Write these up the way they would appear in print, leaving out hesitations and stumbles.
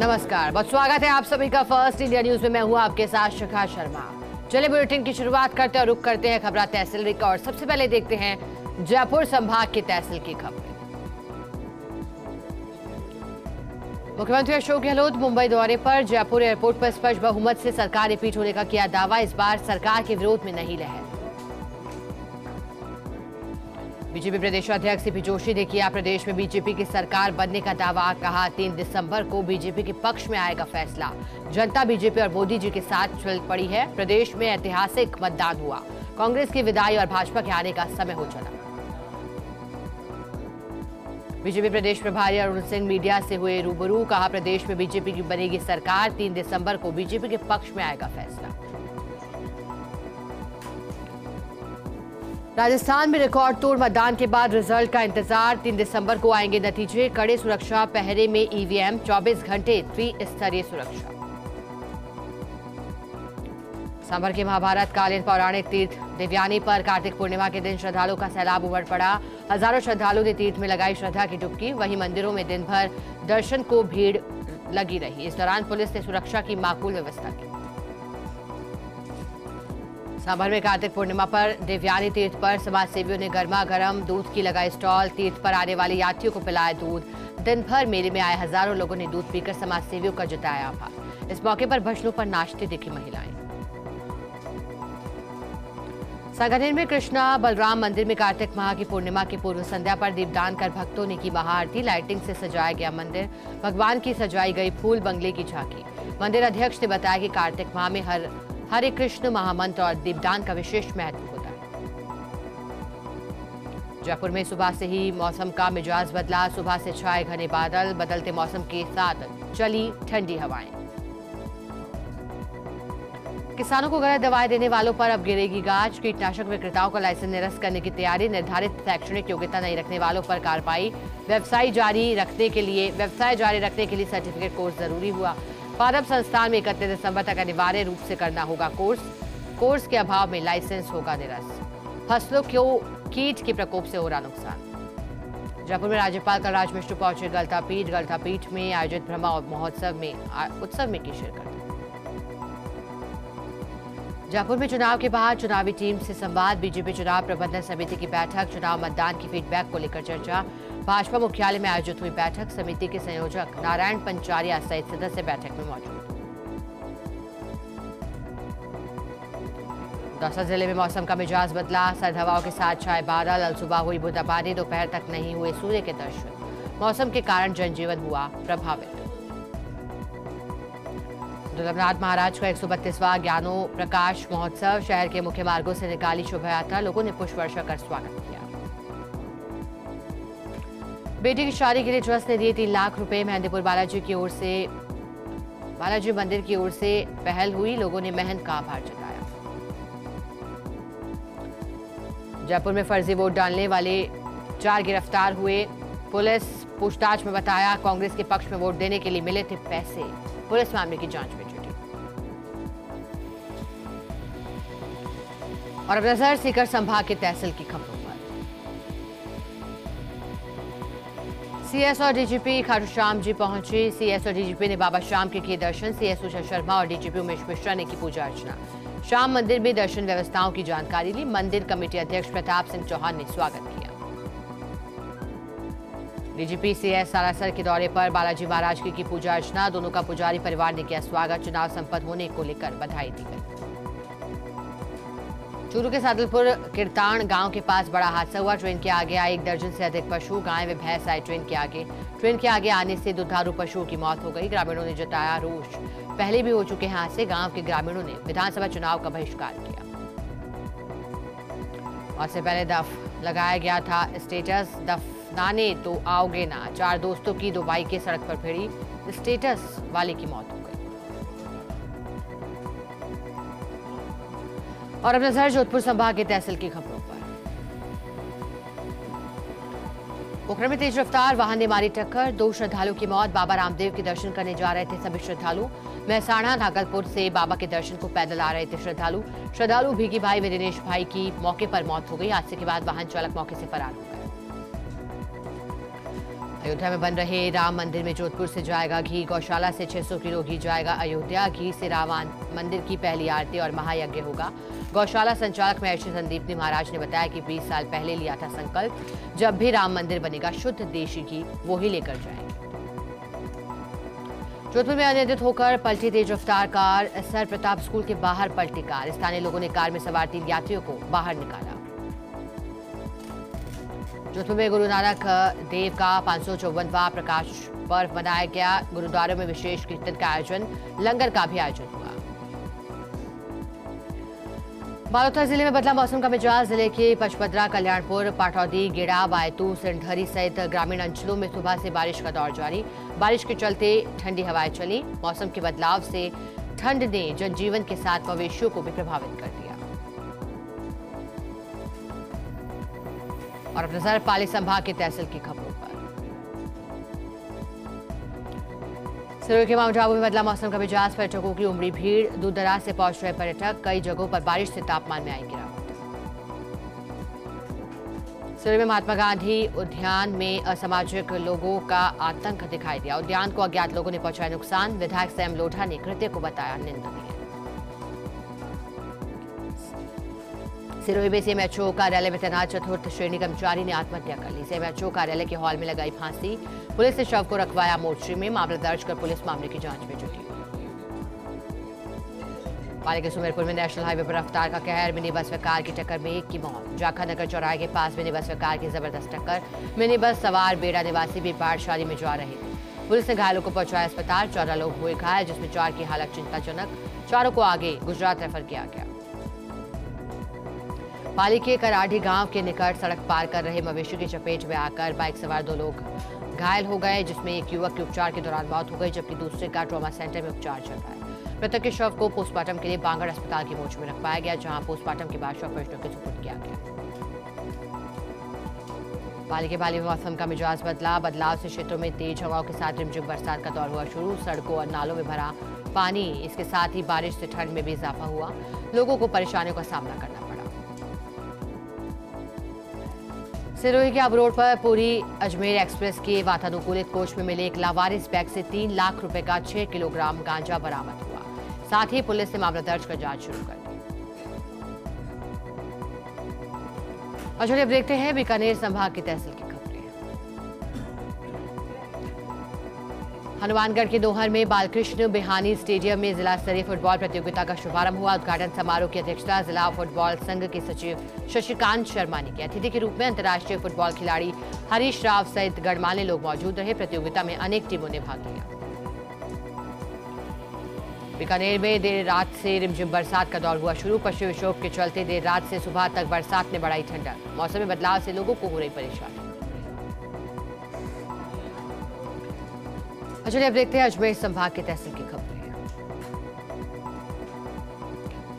नमस्कार, बहुत स्वागत है आप सभी का फर्स्ट इंडिया न्यूज में। मैं हूं आपके साथ शिखा शर्मा। चलिए बुलेटिन की शुरुआत करते हैं और रुक करते हैं खबरा तहसील का। और सबसे पहले देखते हैं जयपुर संभाग की तहसील की खबरें। मुख्यमंत्री अशोक गहलोत मुंबई दौरे पर। जयपुर एयरपोर्ट पर स्पष्ट बहुमत से सरकार रिपीट होने का किया दावा। इस बार सरकार के विरोध में नहीं लहर। बीजेपी प्रदेश अध्यक्ष सीपी जोशी ने किया प्रदेश में बीजेपी की सरकार बनने का दावा। कहा 3 दिसंबर को बीजेपी के पक्ष में आएगा फैसला। जनता बीजेपी और मोदी जी के साथ चल पड़ी है। प्रदेश में ऐतिहासिक मतदान हुआ। कांग्रेस की विदाई और भाजपा के आने का समय हो चला। बीजेपी प्रदेश प्रभारी अरुण सिंह मीडिया से हुए रूबरू। कहा प्रदेश में बीजेपी की बनेगी सरकार। 3 दिसंबर को बीजेपी के पक्ष में आएगा फैसला। राजस्थान में रिकॉर्ड तोड़ मतदान के बाद रिजल्ट का इंतजार। 3 दिसंबर को आएंगे नतीजे। कड़े सुरक्षा पहरे में ईवीएम। 24 घंटे त्रिस्तरीय सुरक्षा। सांभर के महाभारत कालीन पौराणिक तीर्थ देवयानी पर कार्तिक पूर्णिमा के दिन श्रद्धालुओं का सैलाब उमड़ पड़ा। हजारों श्रद्धालु ने तीर्थ में लगाई श्रद्धा की डुबकी। वहीं मंदिरों में दिन भर दर्शन को भीड़ लगी रही। इस दौरान पुलिस ने सुरक्षा की माकूल व्यवस्था की। सांभर में कार्तिक पूर्णिमा पर देवयानी तीर्थ पर समाज सेवियों ने गर्मा गर्म दूध की लगाई स्टॉल। तीर्थ पर आने वाले यात्रियों को पिलाया दूध। दिन भर मेले में आए हजारों लोगों ने दूध पीकर समाज सेवियों का जताया आभार। इस मौके पर भजनों पर नाचती दिखी महिलाएं। सांगानेर में कृष्णा बलराम मंदिर में कार्तिक माह की पूर्णिमा की पूर्व संध्या पर दीपदान कर भक्तों ने की महाआरती। लाइटिंग से सजाया गया मंदिर। भगवान की सजाई गई फूल बंगले की झांकी। मंदिर अध्यक्ष ने बताया कि कार्तिक माह में हरे कृष्ण महामंत्र और दीपदान का विशेष महत्व होता है। जयपुर में सुबह से ही मौसम का मिजाज बदला। सुबह से छाए घने बादल। बदलते मौसम के साथ चली ठंडी हवाएं। किसानों को गलत दवाएं देने वालों पर अब गिरेगी गाज। कीटनाशक विक्रेताओं का लाइसेंस निरस्त करने की तैयारी। निर्धारित शैक्षणिक योग्यता नहीं रखने वालों पर कार्रवाई। व्यवसाय जारी रखने के लिए सर्टिफिकेट कोर्स जरूरी हुआ। पादप संस्थान में 31 दिसंबर तक अनिवार्य रूप से करना होगा कोर्स के अभाव में लाइसेंस होगा निरस्त। फसलों को कीट के प्रकोप से हो रहा नुकसान। जयपुर में राज्यपाल कलराज मिश्र पहुंचे गलथापीठ में आयोजित ब्रह्मा उत्सव में की शिरकत। जयपुर में चुनाव के बाद चुनावी टीम से संवाद। बीजेपी चुनाव प्रबंधन समिति की बैठक। चुनाव मतदान की फीडबैक को लेकर चर्चा। भाजपा मुख्यालय में आयोजित हुई बैठक। समिति के संयोजक नारायण पंचारिया सहित सदस्य बैठक में मौजूद। दौसा जिले में मौसम का मिजाज बदला। सर्द हवाओं के साथ छाए बादल। अल सुबह हुई बूंदाबांदी। दोपहर तक नहीं हुए सूर्य के दर्शन। मौसम के कारण जनजीवन हुआ प्रभावित। दुर्लभनाथ महाराज का 132वां ज्ञानो प्रकाश महोत्सव। शहर के मुख्य मार्गों से निकाली शोभा यात्रा। लोगों ने पुष्प वर्षा कर स्वागत किया। बेटी की शादी के लिए ट्रस्ट ने दिए 3 लाख रुपए। मेहंदीपुर बालाजी मंदिर की ओर से पहल हुई। लोगों ने महंत का आभार जताया। जयपुर में फर्जी वोट डालने वाले 4 गिरफ्तार हुए। पुलिस पूछताछ में बताया कांग्रेस के पक्ष में वोट देने के लिए मिले थे पैसे। पुलिस मामले की जांच में जुटी। और अब नजर सीकर संभाग के तहसील की खबरों पर। सीएस और डीजीपी खाटू श्याम जी पहुंचे। सीएस और डीजीपी ने बाबा श्याम के किए दर्शन। सीएस उषा शर्मा और डीजीपी उमेश मिश्रा ने की पूजा अर्चना। श्याम मंदिर में दर्शन व्यवस्थाओं की जानकारी ली। मंदिर कमेटी अध्यक्ष प्रताप सिंह चौहान ने स्वागत किया। डीजीपी सीएस सालासर के दौरे पर बालाजी महाराज की पूजा अर्चना। दोनों का पुजारी परिवार ने किया स्वागत। चुनाव संपन्न होने को लेकर बधाई दी गई। चूरू के सादुलपुर किरतान गांव के पास बड़ा हादसा हुआ। ट्रेन के आगे आए 1 दर्जन से अधिक पशु। गाय व भैंस आए ट्रेन के आगे आने से दुधारू पशुओं की मौत हो गई। ग्रामीणों ने जताया रोष। पहले भी हो चुके हादसे। गांव के ग्रामीणों ने विधानसभा चुनाव का बहिष्कार किया। और से पहले लगाया गया था स्टेटस दफनाने तो आओगे ना। 4 दोस्तों की 2 बाइकें सड़क पर भिड़ी। स्टेटस वाले की मौत हो गई। और अब नजर जोधपुर संभाग के तहसील की खबरों पर। पोखरण में तेज रफ्तार वाहन ने मारी टक्कर। 2 श्रद्धालुओं की मौत। बाबा रामदेव के दर्शन करने जा रहे थे सभी श्रद्धालु। महसाणा नागलपुर से बाबा के दर्शन को पैदल आ रहे थे श्रद्धालु भीगी भाई व दिनेश भाई की मौके पर मौत हो गई। हादसे के बाद वाहन चालक मौके से फरार हो गया। अयोध्या में बन रहे राम मंदिर में जोधपुर से जाएगा घी। गौशाला से 600 किलो घी जाएगा अयोध्या। घी से राम मंदिर की पहली आरती और महायज्ञ होगा। गौशाला संचालक महर्षि संदीपनी महाराज ने बताया कि 20 साल पहले लिया था संकल्प, जब भी राम मंदिर बनेगा शुद्ध देशी घी वो ही लेकर जाएंगे। जोधपुर में अनियंत्रित होकर पलटी तेज रफ्तार कार। सर प्रताप स्कूल के बाहर पलटी कार। स्थानीय लोगों ने कार में सवार 3 यात्रियों को बाहर निकाला। जोधपुर में गुरु नानक देव का 554वां प्रकाश पर्व मनाया गया। गुरुद्वारों में विशेष कीर्तन का आयोजन, लंगर का भी आयोजन हुआ। बालोतर जिले में बदला मौसम का मिजाज। जिले के पचपदरा, कल्याणपुर, पाटौदी, गेड़ा, बायतू, सिंधरी सहित ग्रामीण अंचलों में सुबह से बारिश का दौर जारी। बारिश के चलते ठंडी हवाएं चली। मौसम के बदलाव से ठंड ने जनजीवन के साथ मवेशियों को भी प्रभावित कर दिया। और अब नजर पाली संभाग के तहसील की खबरों पर। सिरोही के माउंट आबू में बदला मौसम का मिजाज। पर्यटकों की उमड़ी भीड़। दूर दराज से पहुंच रहे पर्यटक। कई जगहों पर बारिश से तापमान में आई गिरावट। सिरोही में महात्मा गांधी उद्यान में असामाजिक लोगों का आतंक दिखाई दिया। उद्यान को अज्ञात लोगों ने पहुंचाया नुकसान। विधायक सैम लोढ़ा ने कृत्य को बताया निंदनीय। सिरोही में सीएमएचओ कार्यालय में तैनात चतुर्थ श्रेणी कर्मचारी ने आत्महत्या कर ली। सीएमएचओ कार्यालय के हॉल में लगाई फांसी। पुलिस ने शव को रखवाया मोर्चे में। मामला दर्ज कर पुलिस मामले की जांच में जुटी। पाली के सुमेरपुर में नेशनल हाईवे पर रफ्तार का कहर। मिनी बस व कार की टक्कर में एक की मौत। जाखा नगर चौराहे के पास मिनी बस व कार की जबरदस्त टक्कर। मिनी बस सवार बेड़ा निवासी भी पाठ शादी में जा रहे थे। पुलिस ने घायलों को पहुंचाया अस्पताल। 14 लोग हुए घायल, जिसमें 4 की हालत चिंताजनक। 4 को आगे गुजरात रेफर किया गया। पाली के कराढ़ी गांव के निकट सड़क पार कर रहे मवेशी की चपेट में आकर बाइक सवार 2 लोग घायल हो गए, जिसमें एक युवक की उपचार के दौरान मौत हो गई, जबकि दूसरे का ट्रॉमा सेंटर में उपचार चल रहा है। मृतक के शव को पोस्टमार्टम के लिए बांगड़ अस्पताल की मोर्च में रखवाया गया, जहां पोस्टमार्टम के बाद शव परिजनों के सुपुर्द किया गया। पाली के बाली में मौसम का मिजाज बदला। बदलाव से क्षेत्रों में तेज हवाओं के साथ रिमझिम बरसात का दौर हुआ शुरू। सड़कों और नालों में भरा पानी। इसके साथ ही बारिश से ठंड में भी इजाफा हुआ। लोगों को परेशानियों का सामना करना पड़ा। सिरोही के अब रोड पर पूरी अजमेर एक्सप्रेस के वातानुकूलित कोच में मिले एक लावारिस बैग से 3 लाख रुपए का 6 किलोग्राम गांजा बरामद हुआ। साथ ही पुलिस ने मामला दर्ज कर जांच शुरू कर दी। और चलिए अब देखते हैं बीकानेर संभाग की तहसील की खबरें। हनुमानगढ़ के दोहर में बालकृष्ण बिहानी स्टेडियम में जिला स्तरीय फुटबॉल प्रतियोगिता का शुभारंभ हुआ। उद्घाटन समारोह की अध्यक्षता जिला फुटबॉल संघ के सचिव शशिकांत शर्मा ने की। अतिथि के रूप में अंतर्राष्ट्रीय फुटबॉल खिलाड़ी हरीश राव सहित गणमान्य लोग मौजूद रहे। प्रतियोगिता में अनेक टीमों ने भाग लिया। बीकानेर में देर रात से रिमझिम बरसात का दौर हुआ शुरू। पश्चिमी विक्षोभ के चलते देर रात से सुबह तक बरसात ने बढ़ाई ठंडक। मौसम में बदलाव से लोगों को हो रही परेशानी। चलिए अब देखते हैं अजमेर संभाग के तहसील की खबरें।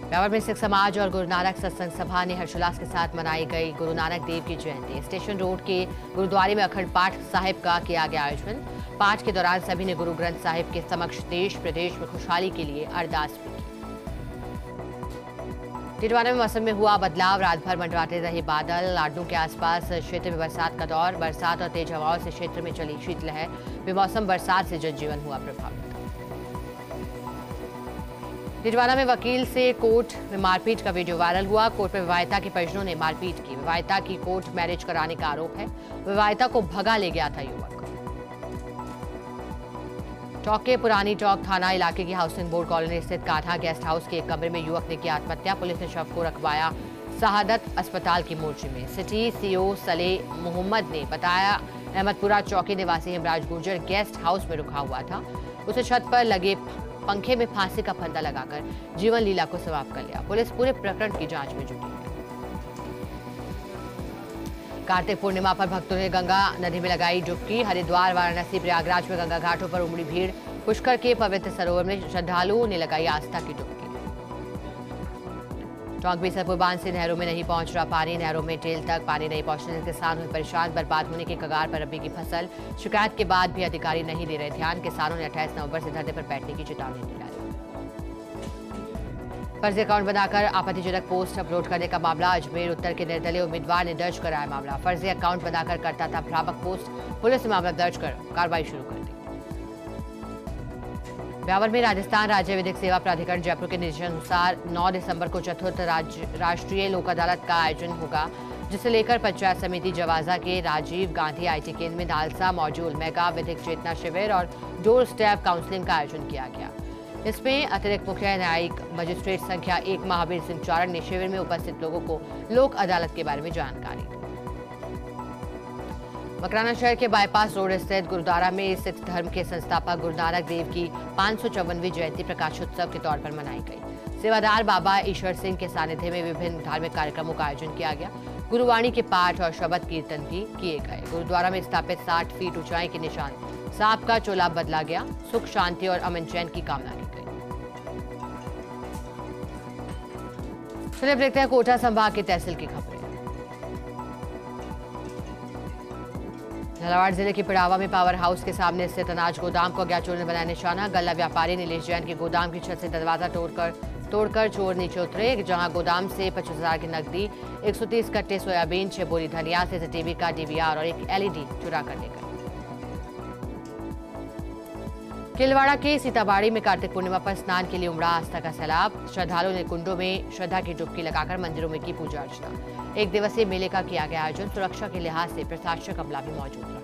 ब्यावर में सिख समाज और गुरु नानक सत्संग सभा ने हर्षोल्लास के साथ मनाई गई गुरु नानक देव की जयंती। स्टेशन रोड के गुरुद्वारे में अखंड पाठ साहिब का किया गया आयोजन। पाठ के दौरान सभी ने गुरु ग्रंथ साहिब के समक्ष देश प्रदेश में खुशहाली के लिए अरदास भी की। टिटवाना में मौसम में हुआ बदलाव। रात भर मंडराते रहे बादल। लाडनू के आसपास क्षेत्र में बरसात का दौर। बरसात और तेज हवाओं से क्षेत्र में चली शीतलहर। बेमौसम बरसात से जनजीवन हुआ प्रभावित। टिटवाना में वकील से कोर्ट में मारपीट का वीडियो वायरल हुआ। कोर्ट में विवाहिता के परिजनों ने मारपीट की। विवाहिता की कोर्ट मैरिज कराने का आरोप है। विवाहिता को भगा ले गया था युवक। चौक के पुरानी चौक थाना इलाके की हाउसिंग बोर्ड कॉलोनी स्थित कान्हा गेस्ट हाउस के एक कमरे में युवक ने की आत्महत्या। पुलिस ने शव को रखवाया शहादत अस्पताल की मोर्चे में। सिटी सीओ सले मोहम्मद ने बताया अहमदपुरा चौकी निवासी हेमराज गुर्जर गेस्ट हाउस में रुका हुआ था। उसे छत पर लगे पंखे में फांसी का फंदा लगाकर जीवन लीला को समाप्त कर लिया। पुलिस पूरे प्रकरण की जांच में जुटी है। कार्तिक पूर्णिमा पर भक्तों ने गंगा नदी में लगाई डुबकी। हरिद्वार, वाराणसी, प्रयागराज में गंगा घाटों पर उमड़ी भीड़। पुष्कर के पवित्र सरोवर में श्रद्धालुओं ने लगाई आस्था की डुबकी। टोंक बीसलपुर बांध से नहरों में नहीं पहुंच रहा पानी। नहरों में टेल तक पानी नहीं पहुंचने से किसान हुए परेशान। बर्बाद होने के कगार पर रबी की फसल। शिकायत के बाद भी अधिकारी नहीं दे रहे ध्यान। किसानों ने 28 नवंबर से धरने पर बैठने की चेतावनी दी। फर्जी अकाउंट बनाकर आपत्तिजनक पोस्ट अपलोड करने का मामला। अजमेर उत्तर के निर्दलीय उम्मीदवार ने दर्ज कराया मामला। फर्जी अकाउंट बनाकर करता था भ्रामक पोस्ट। पुलिस ने मामला दर्ज कर कार्रवाई शुरू कर दी। ब्यावर में राजस्थान राज्य विधिक सेवा प्राधिकरण जयपुर के निर्देशानुसार 9 दिसंबर को चतुर्थ राष्ट्रीय लोक अदालत का आयोजन होगा, जिसे लेकर पंचायत समिति जवाजा के राजीव गांधी आईटी केंद्र में नालसा मॉड्यूल मेगा विधिक चेतना शिविर और डोर स्टेप काउंसलिंग का आयोजन किया गया। इसमें अतिरिक्त मुख्य न्यायिक मजिस्ट्रेट संख्या 1 महावीर सिंह चारण ने शिविर में उपस्थित लोगों को लोक अदालत के बारे में जानकारी दी। मकराना शहर के बाईपास रोड स्थित गुरुद्वारा में सिख धर्म के संस्थापक गुरु नानक देव की 554वीं जयंती प्रकाशोत्सव के तौर पर मनाई गई। सेवादार बाबा ईश्वर सिंह के सानिध्य में विभिन्न धार्मिक कार्यक्रमों का आयोजन किया गया। गुरुवाणी के पाठ और शबद कीर्तन भी किए गए। गुरुद्वारा में स्थापित 60 फीट ऊंचाई के निशान सांप का चोला बदला गया। सुख शांति और अमन चैन की कामना की गई। चलिए देखते हैं कोटा संभाग की तहसील की खबरें। झालावाड़ जिले के पिड़ावा में पावर हाउस के सामने स्थित अनाज गोदाम को अज्ञात चोर ने बनाया निशाना। गल्ला व्यापारी नीलेश जैन के गोदाम की छत से दरवाजा तोड़कर चोर नीचे उतरे, जहां गोदाम से 25,000 की नकदी, 130 कट्टे सोयाबीन, 6 बोरी धनिया, सीसीटीवी का डीवीआर और एक एलईडी चुरा कर ले गए। केलवाड़ा के सीताबाड़ी में कार्तिक पूर्णिमा पर स्नान के लिए उमड़ा आस्था का सैलाब। श्रद्धालुओं ने कुंडों में श्रद्धा की डुबकी लगाकर मंदिरों में की पूजा अर्चना। 1 दिवसीय मेले का किया गया आयोजन। सुरक्षा के लिहाज से प्रशासक अमला भी मौजूद रहा।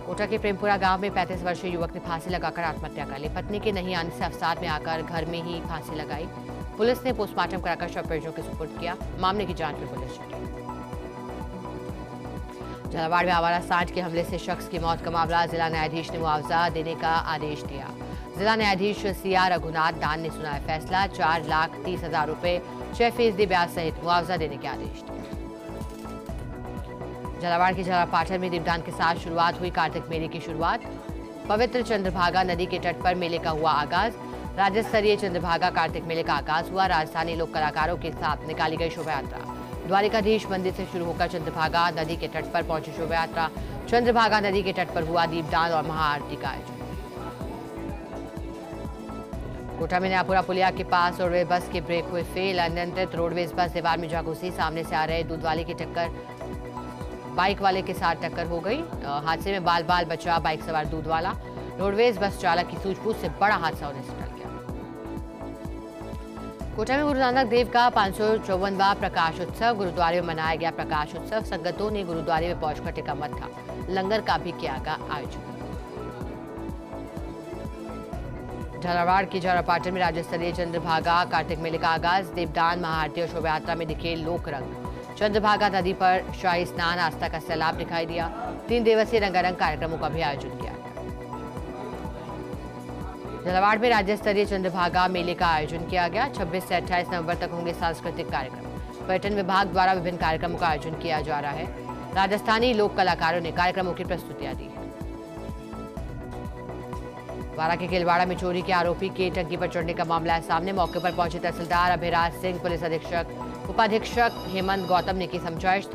कोटा के प्रेमपुरा गांव में 35 वर्षीय युवक ने फांसी लगाकर आत्महत्या कर ली। पत्नी के नहीं आने से अवसाद में आकर घर में ही फांसी लगाई। पुलिस ने पोस्टमार्टम कराकर शव परिजनों के सुपुर्द किया। मामले की जांच में पुलिस जुटी। झालावाड़ में आवारा सांड के हमले से शख्स की मौत का मामला। जिला न्यायाधीश ने मुआवजा देने का आदेश दिया। जिला न्यायाधीश सीआर रघुनाथ दान ने सुनाया फैसला। 4,30,000 रुपए 6% ब्याज सहित मुआवजा देने के आदेश दिए। झालावाड़ के झालापाटन में दीपदान के साथ शुरुआत हुई कार्तिक मेले की शुरुआत। पवित्र चंद्रभागा नदी के तट पर मेले का हुआ आगाज। राज्य स्तरीय चंद्रभागा कार्तिक मेले का आगाज हुआ। राजस्थानी लोक कलाकारों के साथ निकाली गई शोभा यात्रा। द्वारिकाधीश मंदिर से शुरू होकर चंद्रभागा नदी के तट पर पहुंची शोभा यात्रा। चंद्रभागा नदी के तट पर हुआ दीपदान और महाआरती का आयोजन। कोटा में नयापुरा पुलिया के पास रोडवेज बस के ब्रेक हुए फेल। अनियंत्रित रोडवेज बस दीवार में जा घुसी। सामने से आ रहे दूध वाले की टक्कर बाइक वाले के साथ टक्कर हो गई। हादसे में बाल बाल बचा बाइक सवार दूध वाला। रोडवेज बस चालक की सूझबूझ से बड़ा हादसा होने से टल गया। कोटा में गुरु नानक देव का 554वां प्रकाश उत्सव। गुरुद्वारे में मनाया गया प्रकाश उत्सव। संगतों ने गुरुद्वारे में पहुंचकर टेका मत्था। लंगर का भी किया गया आयोजन। झालावाड़ की झालापाटन में राज्य स्तरीय चंद्रभागा कार्तिक मेले का आगाज। दीपदान महाआरती और शोभा यात्रा में दिखे लोक रंग। चंद्रभागा नदी पर शाही स्नान आस्था का सैलाब दिखाई दिया। 3 दिवसीय रंगारंग कार्यक्रमों का भी आयोजन किया गया। झालावाड़ में राज्य स्तरीय चंद्रभागा मेले का आयोजन किया गया। 26 से 28 नवंबर तक होंगे सांस्कृतिक कार्यक्रम। पर्यटन विभाग द्वारा विभिन्न कार्यक्रमों का आयोजन किया जा रहा है। राजस्थानी लोक कलाकारों ने कार्यक्रमों की प्रस्तुतियां दी है। बारा के केलवाड़ा में चोरी के आरोपी के टंकी पर चढ़ने का मामला है सामने। मौके पर पहुंचे तहसीलदार अभिराज सिंह, पुलिस अधीक्षक उपाधीक्षक हेमंत गौतम ने की समझाइश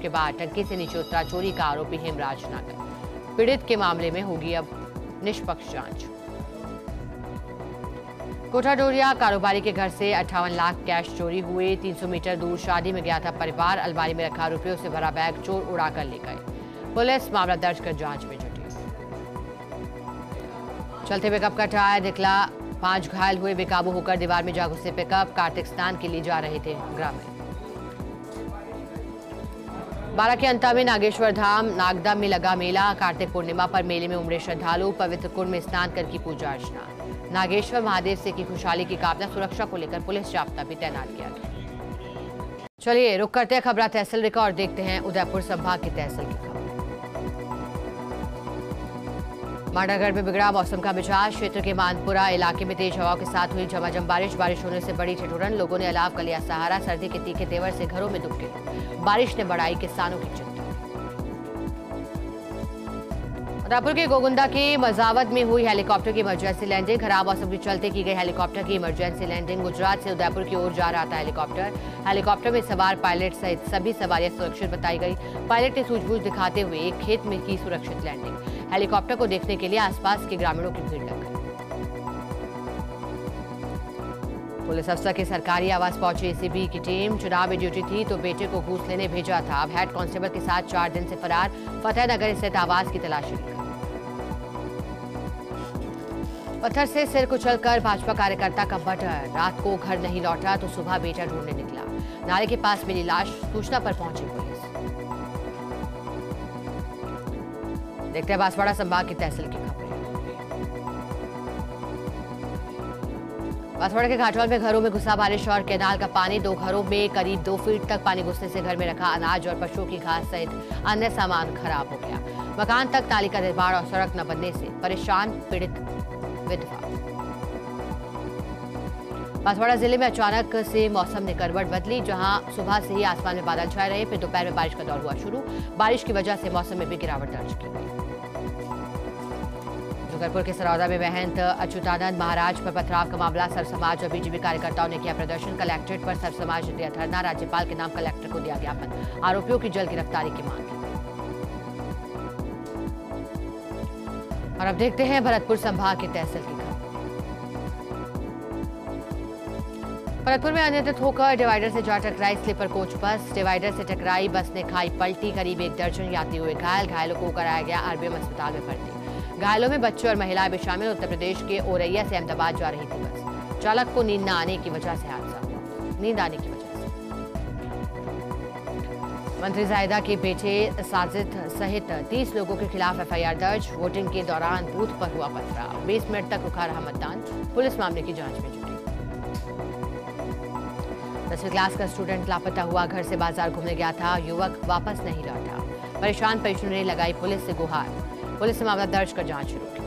के बाद टंकी से नीचे उतरा चोरी का आरोपी हेमराज नागर। पीड़ित के मामले में होगी अब निष्पक्ष जांच। कोटा डोरिया कारोबारी के घर से 58 लाख कैश चोरी हुए। 300 मीटर दूर शादी में गया था परिवार। अलमारी में रखा रुपयों से भरा बैग चोर उड़ा कर ले गए। पुलिस मामला दर्ज कर जांच में जुटी। चलते पिकअप का टायर निकला। 5 घायल हुए। बेकाबू होकर दीवार में जा घुसे पिकअप। कार्तिक स्नान के लिए जा रहे थे ग्रामीण। बारा के अंता में नागेश्वर धाम नागदा में लगा मेला। कार्तिक पूर्णिमा पर मेले में उमड़े श्रद्धालु। पवित्र कुंड में स्नान कर की पूजा अर्चना। नागेश्वर महादेव से की खुशहाली की कामना। सुरक्षा को लेकर पुलिस जाब्ता भी तैनात किया गया। चलिए रुक करते हैं खबरा तहसील रिकॉर्ड, देखते हैं उदयपुर संभाग की तहसील की खबर। मांडागढ़ में बिगड़ा मौसम का मिजाज। क्षेत्र के मानपुरा इलाके में तेज हवाओं के साथ हुई झमाझम बारिश होने से बड़ी ठिठुरन। लोगों ने अलाव का लिया सहारा। सर्दी के तीखे तेवर से घरों में दुबके। बारिश ने बढ़ाई किसानों की चिंता। उदयपुर के गोगुंदा के मजावत में हुई हेलीकॉप्टर की इमरजेंसी लैंडिंग। खराब मौसम के चलते की गई हेलीकॉप्टर की इमरजेंसी लैंडिंग। गुजरात से उदयपुर की ओर जा रहा था हेलीकॉप्टर में सवार पायलट सहित सभी सवारियां सुरक्षित बताई गई। पायलट ने सूझबूझ दिखाते हुए एक खेत में की सुरक्षित लैंडिंग। हेलीकॉप्टर को देखने के लिए आसपास के ग्रामीणों की भीड़ लग गई। पुलिस अफसर के सरकारी आवास पहुंची एसीबी की टीम। चुनाव में ड्यूटी थी तो बेटे को घूस लेने भेजा था। अब हेड कांस्टेबल के साथ 4 दिन से फरार। फतेहनगर स्थित आवास की तलाशी ली। पत्थर से सिर कुचलकर भाजपा कार्यकर्ता का मर्डर। रात को घर नहीं लौटा तो सुबह बेटा ढूंढने निकला। नाले के पास मिली लाश। सूचना पर पहुंची पुलिस। देखते हैं बांसवाड़ा संभाग की तहसील की खबरें। बांसवाड़ा के घाटोल में घरों में घुसा बारिश और कैनाल का पानी। 2 घरों में करीब 2 फीट तक पानी घुसने से घर में रखा अनाज और पशुओं की घास सहित अन्य सामान खराब हो गया। मकान तक नाली का निर्माण और सड़क न बनने से परेशान पीड़ित विधवा। बांसवाड़ा जिले में अचानक से मौसम ने करवट बदली। जहां सुबह से ही आसमान में बादल छाए रहे, फिर दोपहर में बारिश का दौर हुआ शुरू। बारिश की वजह से मौसम में भी गिरावट दर्ज की गई। डूंगरपुर के सरौदा में महंत अच्युतानंद महाराज पर पथराव का मामला। सर समाज और बीजेपी कार्यकर्ताओं ने किया प्रदर्शन। कलेक्ट्रेट पर सर समाज ने दिया धरना। राज्यपाल के नाम कलेक्टर को दिया ज्ञापन। आरोपियों की जल्द गिरफ्तारी की मांग की। और अब देखते हैं भरतपुर संभाग की तहसील की खबर। भरतपुर में अनियंत्रित होकर डिवाइडर से जा टकराई स्लीपर कोच बस। डिवाइडर से टकराई बस ने खाई पलटी। करीब 1 दर्जन यात्री हुए घायल। घायलों को कराया गया आरबीएम अस्पताल में भर्ती। घायलों में बच्चे और महिलाएं भी शामिल। उत्तर प्रदेश के औरैया से अहमदाबाद जा रही थी बस। चालक को नींद न आने की वजह से हादसा हुआ। नींद आने की वजह से मंत्री जायदा के बेटे साजिद सहित 30 लोगों के खिलाफ एफआईआर दर्ज। वोटिंग के दौरान बूथ पर हुआ पथराव। 20 मिनट तक रुका रहा मतदान। पुलिस मामले की जांच में जुटी। 10वीं क्लास का स्टूडेंट लापता हुआ। घर से बाजार घूमने गया था। युवक वापस नहीं लौटा। परेशान परिजनों ने लगाई पुलिस से गुहार। पुलिस ने मामला दर्ज कर जांच शुरू की।